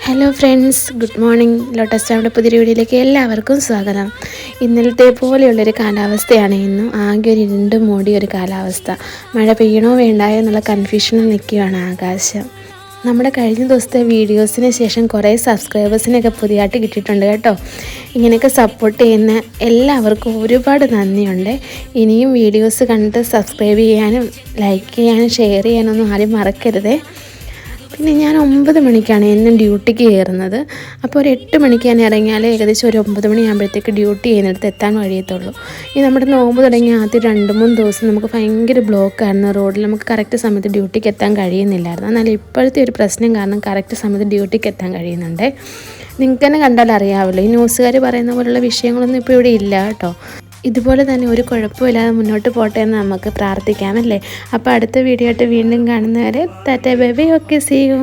Hello friends, good morning. Lotus ഫാമിൻ്റെ പുതിയ വീഡിയോയിലേക്ക് എല്ലാവർക്കും സ്വാഗതം. ഇന്നലത്തെ പോലെയുള്ളൊരു കാലാവസ്ഥയാണ് ഇന്നും. ആകെ ഒരു ഇരുണ്ട് മൂടിയൊരു കാലാവസ്ഥ. മഴ പെയ്യണോ വേണ്ടായോ എന്നുള്ള കൺഫ്യൂഷനിൽ നിൽക്കുകയാണ് ആകാശം. നമ്മുടെ കഴിഞ്ഞ ദിവസത്തെ വീഡിയോസിന് ശേഷം കുറേ സബ്സ്ക്രൈബേഴ്സിനൊക്കെ പുതിയതായിട്ട് കിട്ടിയിട്ടുണ്ട് കേട്ടോ. ഇങ്ങനെയൊക്കെ സപ്പോർട്ട് ചെയ്യുന്ന എല്ലാവർക്കും ഒരുപാട് നന്ദിയുണ്ട്. ഇനിയും വീഡിയോസ് കണ്ട് സബ്സ്ക്രൈബ് ചെയ്യാനും ലൈക്ക് ചെയ്യാനും ഷെയർ ചെയ്യാനൊന്നും ആരും മറക്കരുതേ. പിന്നെ ഞാൻ 9 മണിക്കാണ് എന്നും ഡ്യൂട്ടിക്ക് കയറുന്നത്. അപ്പോൾ ഒരു 8 മണിക്ക് ഞാൻ ഇറങ്ങിയാൽ ഏകദേശം ഒരു 9 മണിയാകുമ്പോഴത്തേക്ക് ഡ്യൂട്ടി ചെയ്യുന്നിടത്ത് എത്താൻ കഴിയത്തുള്ളൂ. ഈ നമ്മുടെ നോമ്പ് തുടങ്ങി ആദ്യം 2-3 ദിവസം നമുക്ക് ഭയങ്കര ബ്ലോക്കായിരുന്നു റോഡിൽ. നമുക്ക് കറക്റ്റ് സമയത്ത് ഡ്യൂട്ടിക്ക് എത്താൻ കഴിയുന്നില്ലായിരുന്നു. എന്നാൽ ഇപ്പോഴത്തെ ഒരു പ്രശ്നം കാരണം കറക്റ്റ് സമയത്ത് ഡ്യൂട്ടിക്ക് എത്താൻ കഴിയുന്നുണ്ട്. നിങ്ങൾക്ക് തന്നെ കണ്ടാൽ അറിയാമല്ലോ, ഈ ന്യൂസുകാർ പറയുന്ന പോലുള്ള വിഷയങ്ങളൊന്നും ഇപ്പോൾ ഇവിടെ ഇല്ല കേട്ടോ. ഇതുപോലെ തന്നെ ഒരു കുഴപ്പമില്ലാതെ മുന്നോട്ട് പോട്ടെ എന്ന് നമുക്ക് പ്രാർത്ഥിക്കാം അല്ലേ. അപ്പോൾ അടുത്ത വീഡിയോ ആയിട്ട് വീണ്ടും കാണുന്നവരെ tata bye bye. Okay, see U.